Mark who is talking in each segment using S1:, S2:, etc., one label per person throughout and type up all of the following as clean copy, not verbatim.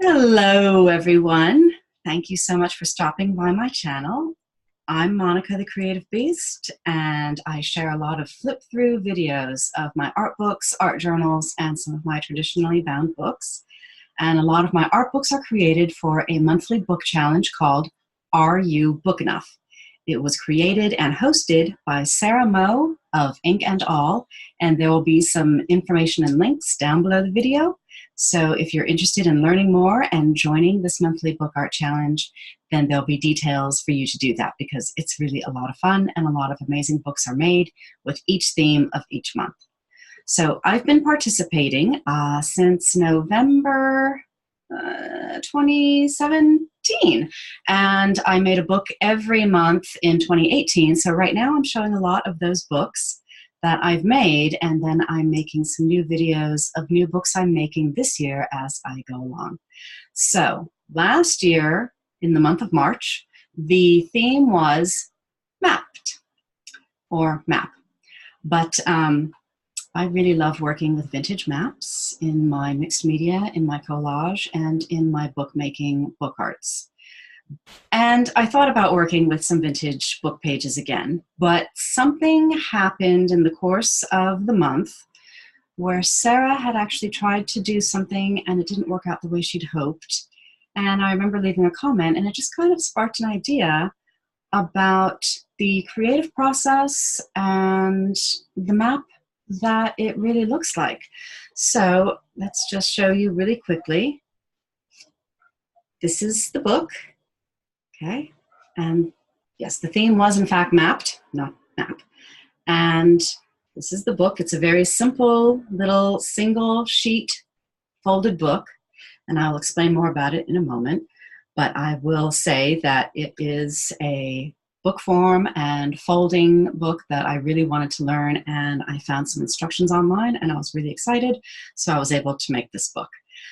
S1: Hello, everyone. Thank you so much for stopping by my channel. I'm Monica the Creative Beast, and I share a lot of flip-through videos of my art books, art journals, and some of my traditionally bound books. And a lot of my art books are created for a monthly book challenge called Are You Book Enough? It was created and hosted by Sarah Moe of Ink and All, and there will be some information and links down below the video. So if you're interested in learning more and joining this monthly book art challenge, then there'll be details for you to do that because it's really a lot of fun and a lot of amazing books are made with each theme of each month. So I've been participating since November 2017, and I made a book every month in 2018. So right now I'm showing a lot of those books that I've made, and then I'm making some new videos of new books I'm making this year as I go along. So last year, in the month of March, the theme was mapped, or map. But I really love working with vintage maps in my mixed media, in my collage, and in my bookmaking book arts. And I thought about working with some vintage book pages again, but something happened in the course of the month where Sarah had actually tried to do something and it didn't work out the way she'd hoped. And I remember leaving a comment, and it just kind of sparked an idea about the creative process and the map that it really looks like. So let's just show you really quickly. This is the book. Okay, and yes, the theme was in fact mapped, not map. And this is the book. It's a very simple little single sheet folded book, and I'll explain more about it in a moment. But I will say that it is a book form and folding book that I really wanted to learn, and I found some instructions online and I was really excited, so I was able to make this book.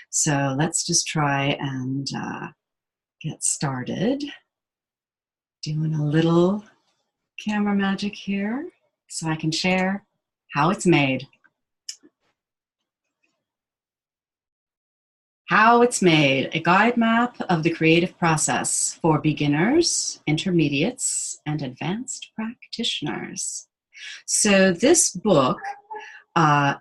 S1: So let's just try and get started. Doing a little camera magic here so I can share how it's made. How it's made, a guide map of the creative process for beginners, intermediates, and advanced practitioners. So this book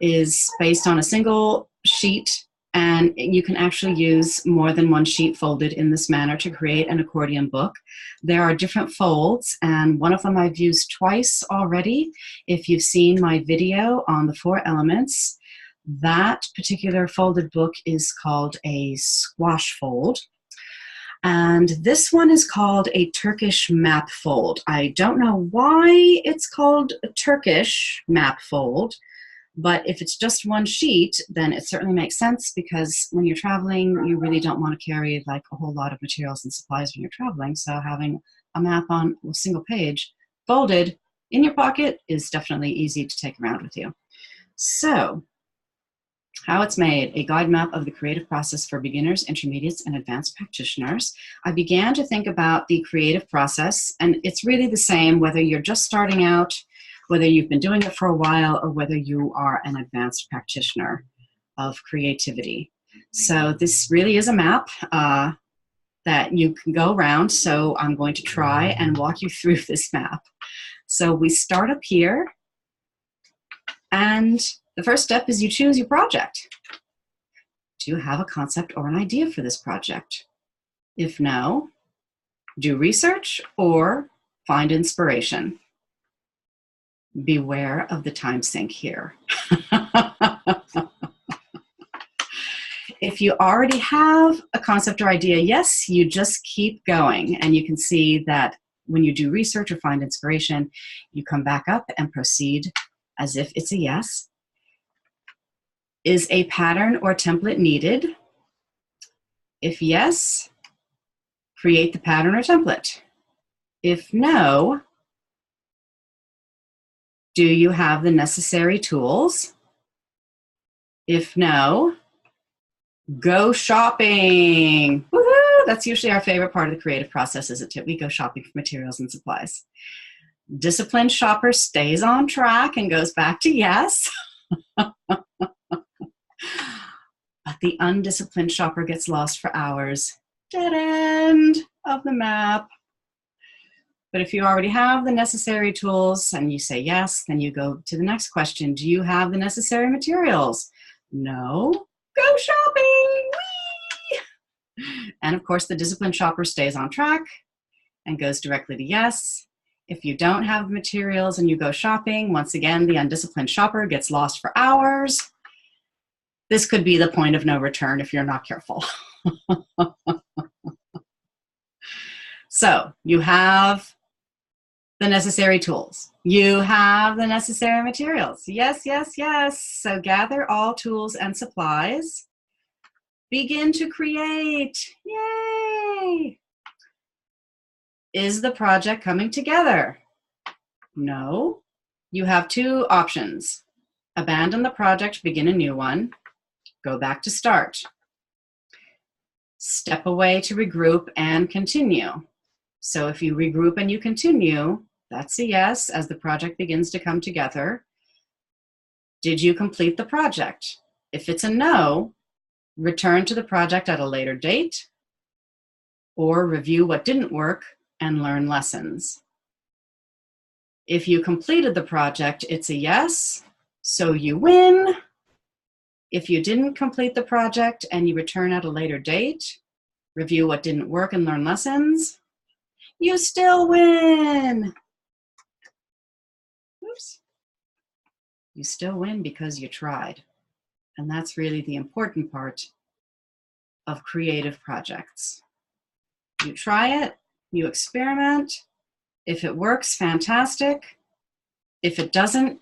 S1: is based on a single sheet, and you can actually use more than one sheet folded in this manner to create an accordion book. There are different folds, and one of them I've used twice already. If you've seen my video on the 4 elements, that particular folded book is called a squash fold. And this one is called a Turkish map fold. I don't know why it's called a Turkish map fold, but if it's just one sheet, then it certainly makes sense, because when you're traveling, you really don't want to carry like a whole lot of materials and supplies when you're traveling. So having a map on a single page folded in your pocket is definitely easy to take around with you. So how it's made, a guide map of the creative process for beginners, intermediates, and advanced practitioners. I began to think about the creative process, and it's really the same whether you're just starting out, whether you've been doing it for a while, or whether you are an advanced practitioner of creativity. So this really is a map that you can go around. So I'm going to try and walk you through this map. So we start up here, and the first step is you choose your project. Do you have a concept or an idea for this project? If no, do research or find inspiration. Beware of the time sink here. If you already have a concept or idea, yes, you just keep going. And you can see that when you do research or find inspiration, you come back up and proceed as if it's a yes. Is a pattern or template needed? If yes, create the pattern or template. If no, do you have the necessary tools? If no, go shopping. Woohoo! That's usually our favorite part of the creative process, isn't it? We go shopping for materials and supplies. Disciplined shopper stays on track and goes back to yes. But the undisciplined shopper gets lost for hours. Dead end of the map. But if you already have the necessary tools and you say yes, then you go to the next question. Do you have the necessary materials? No. Go shopping! Whee! And of course, the disciplined shopper stays on track and goes directly to yes. If you don't have the materials and you go shopping, once again, the undisciplined shopper gets lost for hours. This could be the point of no return if you're not careful. So you have the necessary tools. You have the necessary materials. Yes, yes, yes. So gather all tools and supplies. Begin to create. Yay! Is the project coming together? No. You have two options. Abandon the project, begin a new one. Go back to start. Step away to regroup and continue. So if you regroup and you continue, that's a yes as the project begins to come together. Did you complete the project? If it's a no, return to the project at a later date or review what didn't work and learn lessons. If you completed the project, it's a yes, so you win. If you didn't complete the project and you return at a later date, review what didn't work and learn lessons, you still win. Oops. You still win because you tried. And that's really the important part of creative projects. You try it, you experiment. If it works, fantastic. If it doesn't,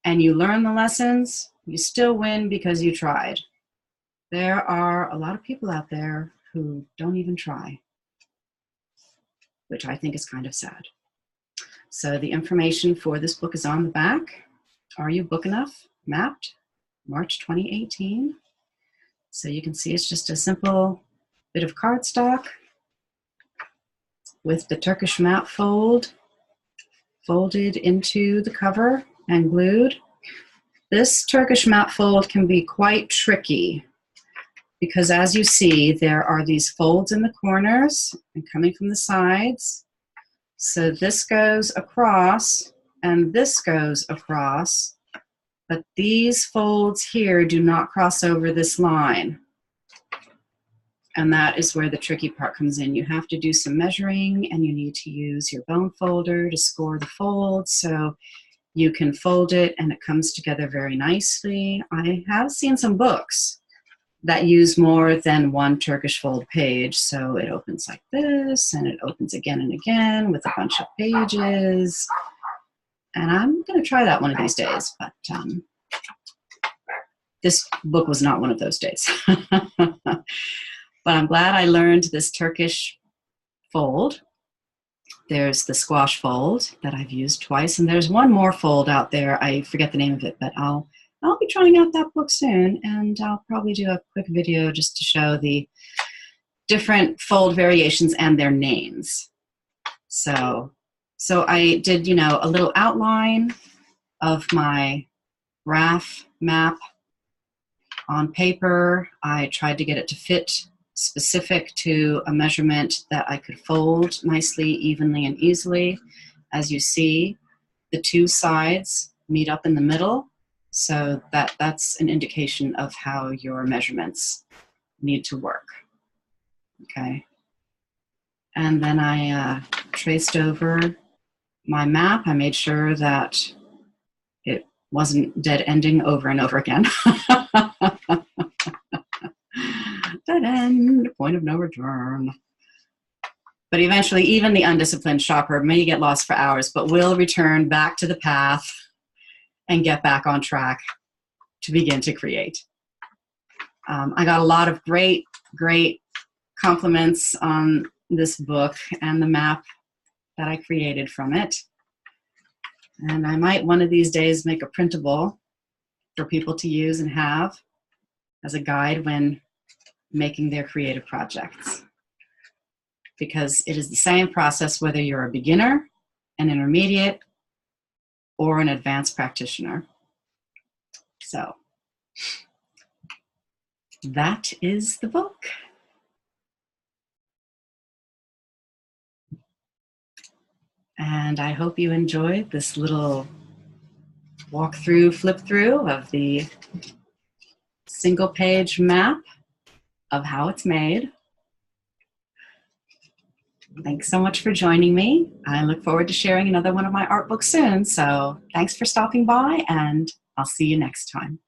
S1: and you learn the lessons, you still win because you tried. There are a lot of people out there who don't even try, which I think is kind of sad. So the information for this book is on the back. Are You Book Enough? Mapped, March 2018. So you can see it's just a simple bit of cardstock with the Turkish map folded into the cover and glued. This Turkish map fold can be quite tricky because as you see, there are these folds in the corners and coming from the sides. So this goes across and this goes across, but these folds here do not cross over this line. And that is where the tricky part comes in. You have to do some measuring and you need to use your bone folder to score the folds so you can fold it and it comes together very nicely. I have seen some books that use more than one Turkish fold page. So it opens like this and it opens again and again with a bunch of pages. And I'm going to try that one of these days, but this book was not one of those days. But I'm glad I learned this Turkish fold. There's the squash fold that I've used twice, and there's one more fold out there. I forget the name of it, but I'll be trying out that book soon, and I'll probably do a quick video just to show the different fold variations and their names. So I did, a little outline of my graph map on paper. I tried to get it to fit specific to a measurement that I could fold nicely, evenly, and easily. As you see, the two sides meet up in the middle, so that's an indication of how your measurements need to work. Okay. And then I traced over my map. I made sure that it wasn't dead ending over and over again. Dead end, point of no return. But eventually, even the undisciplined shopper may get lost for hours, but will return back to the path and get back on track to begin to create. I got a lot of great compliments on this book and the map that I created from it. And I might one of these days make a printable for people to use and have as a guide when making their creative projects. Because it is the same process whether you're a beginner, an intermediate, or an advanced practitioner. So that is the book. And I hope you enjoyed this little walkthrough, flip through of the single page map of how it's made. Thanks so much for joining me. I look forward to sharing another one of my art books soon. So thanks for stopping by, and I'll see you next time.